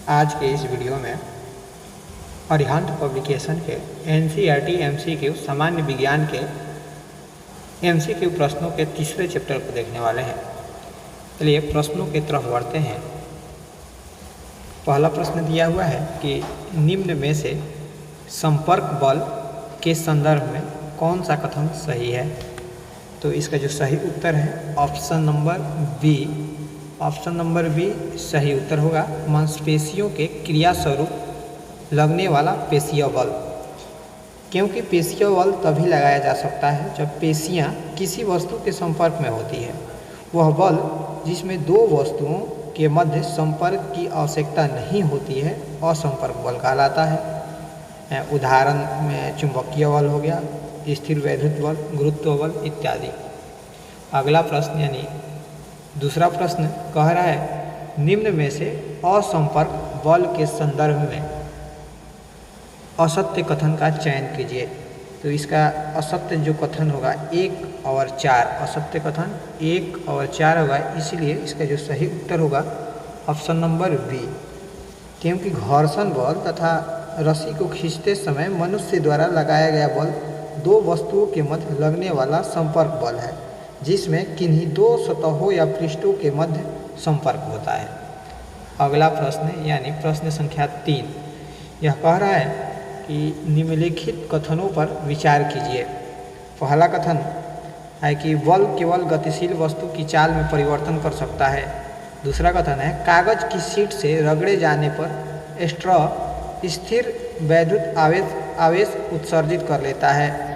आज के इस वीडियो में अरिहंत पब्लिकेशन के NCERT MCQ सामान्य विज्ञान के MCQ प्रश्नों के तीसरे चैप्टर को देखने वाले हैं। चलिए प्रश्नों की तरफ बढ़ते हैं। पहला प्रश्न दिया हुआ है कि निम्न में से संपर्क बल के संदर्भ में कौन सा कथन सही है। तो इसका जो सही उत्तर है option number B. Option number B सही उत्तर होगा। मांसपेशियों के क्रिया स्वरूप लगने वाला पेशीय बल, क्योंकि पेशीय बल तभी लगाया जा सकता है जब पेशियां किसी वस्तु के संपर्क में होती है। वह बल जिसमें दो वस्तुओं के मध्य संपर्क की आवश्यकता नहीं होती है असंपर्क बल कहलाता है। उदाहरण में चुंबकीय बल हो गया, स्थिर वैद्युत बल, गुरुत्व बल इत्यादि। अगला प्रश्न यानी दूसरा प्रश्न कह रहा है निम्न में से असंपर्क बल के संदर्भ में असत्य कथन का चयन कीजिए। तो इसका असत्य जो कथन होगा 1 और 4, असत्य कथन 1 और 4 होगा। इसीलिए इसका जो सही उत्तर होगा ऑप्शन नंबर बी, क्योंकि घर्षण बल तथा रस्सी को खींचते समय मनुष्य द्वारा लगाया गया बल दो वस्तुओं के मध्य लगने वाला संपर्क बल है, जिसमें किन्हीं दो सतहों या पृष्ठों के मध्य संपर्क होता है। अगला प्रश्न यानी प्रश्न संख्या 3 यह कह रहा है कि निम्नलिखित कथनों पर विचार कीजिए। पहला कथन है कि बल केवल गतिशील वस्तु की चाल में परिवर्तन कर सकता है। दूसरा कथन है कागज की शीट से रगड़े जाने पर स्ट्रॉ स्थिर वैद्युत आवेश उत्सर्जित कर लेता है।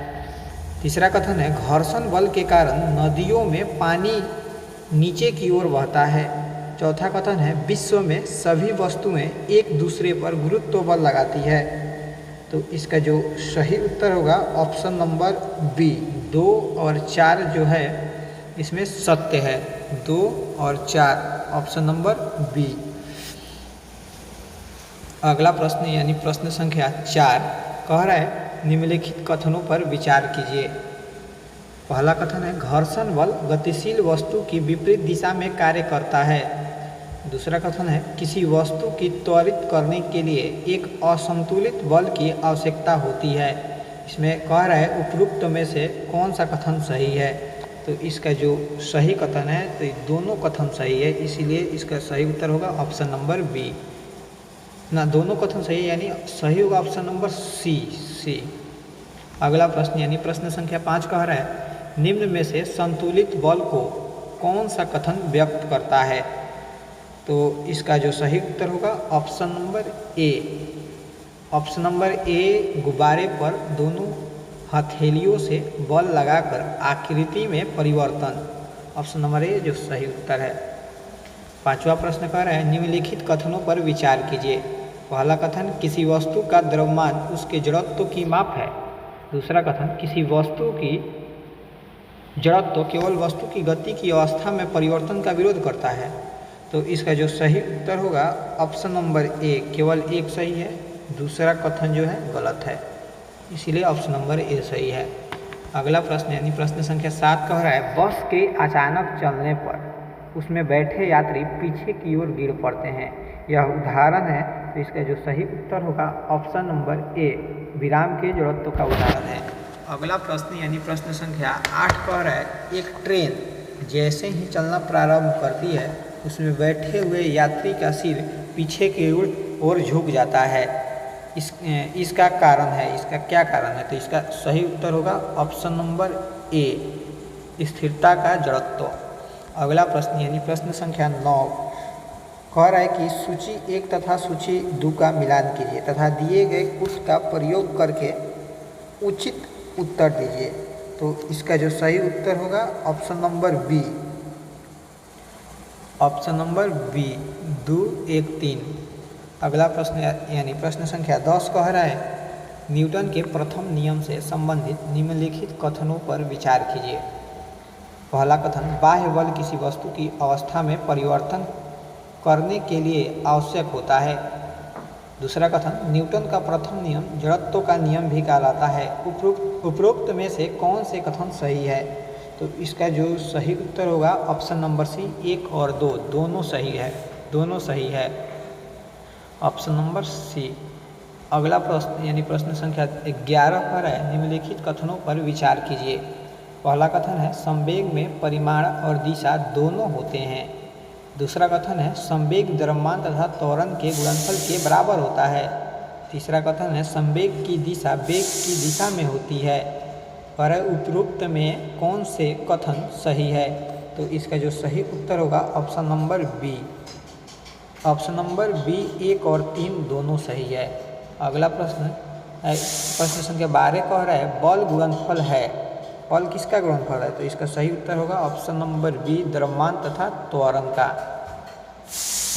तीसरा कथन है घर्षण बल के कारण नदियों में पानी नीचे की ओर बहता है। चौथा कथन है विश्व में सभी वस्तुएं एक दूसरे पर गुरुत्व बल लगाती है। तो इसका जो सही उत्तर होगा ऑप्शन नंबर बी, 2 और 4 जो है इसमें सत्य है। 2 और 4 ऑप्शन नंबर बी। अगला प्रश्न यानी प्रश्न संख्या 4 कह रहा है निम्नलिखित कथनों पर विचार कीजिए। पहला कथन है घर्षण बल गतिशील वस्तु की विपरीत दिशा में कार्य करता है। दूसरा कथन है किसी वस्तु की त्वरित करने के लिए एक असंतुलित बल की आवश्यकता होती है। इसमें कह रहा है उपरोक्त में से कौन सा कथन सही है। तो इसका जो सही कथन है तो दोनों कथन सही है, इसीलिए इसका सही उत्तर होगा ऑप्शन नंबर बी। ना दोनों कथन सही है यानी सही होगा ऑप्शन नंबर सी। अगला प्रश्न यानी प्रश्न संख्या 5 कह रहा है निम्न में से संतुलित बल को कौन सा कथन व्यक्त करता है। तो इसका जो सही उत्तर होगा ऑप्शन नंबर ए। ऑप्शन नंबर ए गुब्बारे पर दोनों हथेलियों से बल लगाकर आकृति में परिवर्तन। ऑप्शन नंबर ए जो सही उत्तर है। पांचवा प्रश्न कह रहा है निम्नलिखित कथनों पर विचार कीजिए। पहला कथन किसी वस्तु का द्रव्यमान उसके जड़त्व की माप है। दूसरा कथन किसी वस्तु की जड़त्व केवल वस्तु की गति की अवस्था में परिवर्तन का विरोध करता है। तो इसका जो सही उत्तर होगा ऑप्शन नंबर ए, केवल एक सही है, दूसरा कथन जो है गलत है, इसीलिए ऑप्शन नंबर ए सही है। अगला प्रश्न यानी प्रश्न संख्या 7 कह रहा है बस के अचानक चलने पर उसमें बैठे यात्री पीछे की ओर गिर पड़ते हैं। यह उदाहरण है। तो इसका जो सही उत्तर होगा ऑप्शन नंबर ए, विराम के जड़त्व का उदाहरण है। अगला प्रश्न यानी प्रश्न संख्या 8 कह रहा है एक ट्रेन जैसे ही चलना प्रारंभ करती है उसमें बैठे हुए यात्री का सिर पीछे की ओर झुक जाता है। इसका कारण है, इसका क्या कारण है। तो इसका सही उत्तर होगा ऑप्शन नंबर ए, स्थिरता का जड़त्व। अगला प्रश्न यानी प्रश्न संख्या 9 कह रहा है कि सूची 1 तथा सूची 2 का मिलान कीजिए तथा दिए गए कुछ का प्रयोग करके उचित उत्तर दीजिए। तो इसका जो सही उत्तर होगा option number B. Option number B 2, 1, 3। अगला प्रश्न यानी प्रश्न संख्या 10 कह रहा है न्यूटन के प्रथम नियम से संबंधित निम्नलिखित कथनों पर विचार कीजिए। पहला कथन बाह्य बल किसी वस्तु की अवस्था में परिवर्तन करने के लिए आवश्यक होता है। दूसरा कथन न्यूटन का प्रथम नियम जड़त्व का नियम भी कहलाता है। उपरोक्त में से कौन से कथन सही है। तो इसका जो सही उत्तर होगा ऑप्शन नंबर सी, 1 और 2 दोनों सही है। Option number C. अगला प्रश्न यानी प्रश्न संख्या 11 पर है, निम्नलिखित कथनों पर विचार कीजिए। पहला कथन है संवेग में परिमाण और दिशा दोनों होते हैं। दूसरा कथन है संवेग द्रव्यमान तथा त्वरण के गुणनफल के बराबर होता है। तीसरा कथन है संवेग की दिशा वेग की दिशा में होती है। पर उपरोक्त में कौन से कथन सही है? तो इसका जो सही उत्तर होगा option number B. Option number B 1 और 3 दोनों सही है। अगला प्रश्न प्रश्न संख्या 12 कह रहा है बल गुणनफल है। बल किसका गुणनफल है? तो इसका सही उत्तर होगा ऑप्शन नंबर बी द्रव्यमान तथा त्वरण का।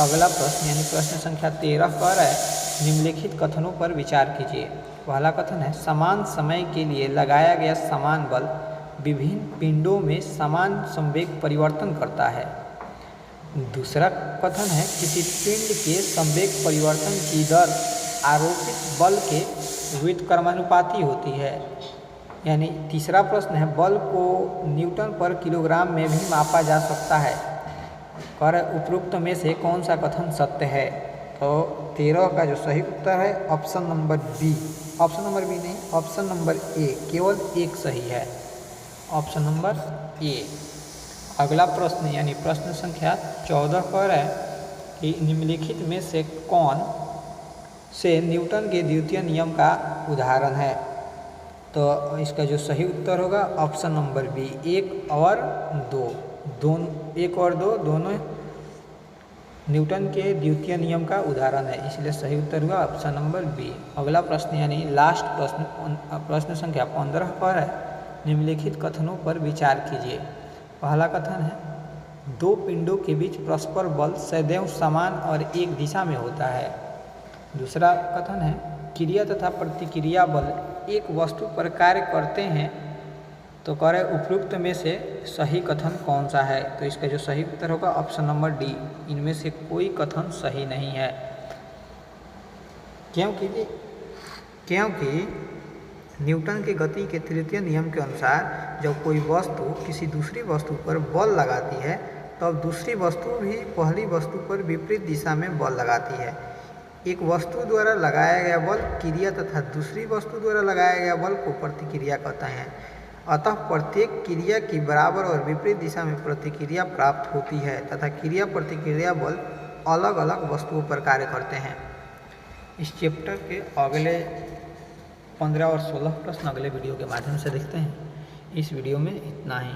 अगला प्रश्न यानी प्रश्न संख्या 13 कह रहा है निम्नलिखित कथनों पर विचार कीजिए। पहला कथन है समान समय के लिए लगाया गया समान बल विभिन्न पिंडों में समान संवेग परिवर्तन करता है। दूसरा कथन है किसी पिंड के संवेग परिवर्तन की दर आरोपित बल के व्युत्क्रमानुपाती होती है। यानी तीसरा प्रश्न है बल को न्यूटन पर किलोग्राम में भी मापा जा सकता है। कर उपरोक्त में से कौन सा कथन सत्य है? तो 13 का जो सही उत्तर है option number B. Option number B नहीं, ऑप्शन नंबर ए, केवल एक सही है, ऑप्शन नंबर ए। अगला प्रश्न यानी प्रश्न संख्या 14 पर है कि निम्नलिखित में से कौन से न्यूटन के द्वितीय नियम का उदाहरण है? तो इसका जो सही उत्तर होगा ऑप्शन नंबर बी 1 और 2 दोनों 1 और 2 दोनों न्यूटन के द्वितीय नियम का उदाहरण है, इसलिए सही उत्तर हुआ ऑप्शन नंबर बी। अगला प्रश्न यानी लास्ट प्रश्न संख्या 15 पर है निम्नलिखित कथनों पर विचार कीजिए। पहला कथन है दो पिंडों के बीच परस्पर बल सदैव समान और एक दिशा में होता है। दूसरा कथन है क्रिया तथा प्रतिक्रिया बल एक वस्तु पर कार्य करते हैं। तो कह रहे उपरोक्त में से सही कथन कौन सा है? तो इसका जो सही उत्तर होगा ऑप्शन नंबर डी। इनमें से कोई कथन सही नहीं है, क्योंकि न्यूटन के गति के तृतीय नियम के अनुसार जब कोई वस्तु किसी दूसरी वस्तु पर बल लगाती है तब दूसरी वस्तु भी पहली वस्तु पर विपरीत दिशा में बल लगाती है। एक वस्तु द्वारा लगाया गया बल क्रिया तथा दूसरी वस्तु द्वारा लगाया गया बल को प्रतिक्रिया कहते हैं। अतः प्रत्येक क्रिया की बराबर और विपरीत दिशा में प्रतिक्रिया प्राप्त होती है तथा क्रिया प्रतिक्रिया बल अलग अलग वस्तुओं पर कार्य करते हैं। इस चैप्टर के अगले 15 और 16 प्रश्न अगले वीडियो के माध्यम से देखते हैं। इस वीडियो में इतना ही।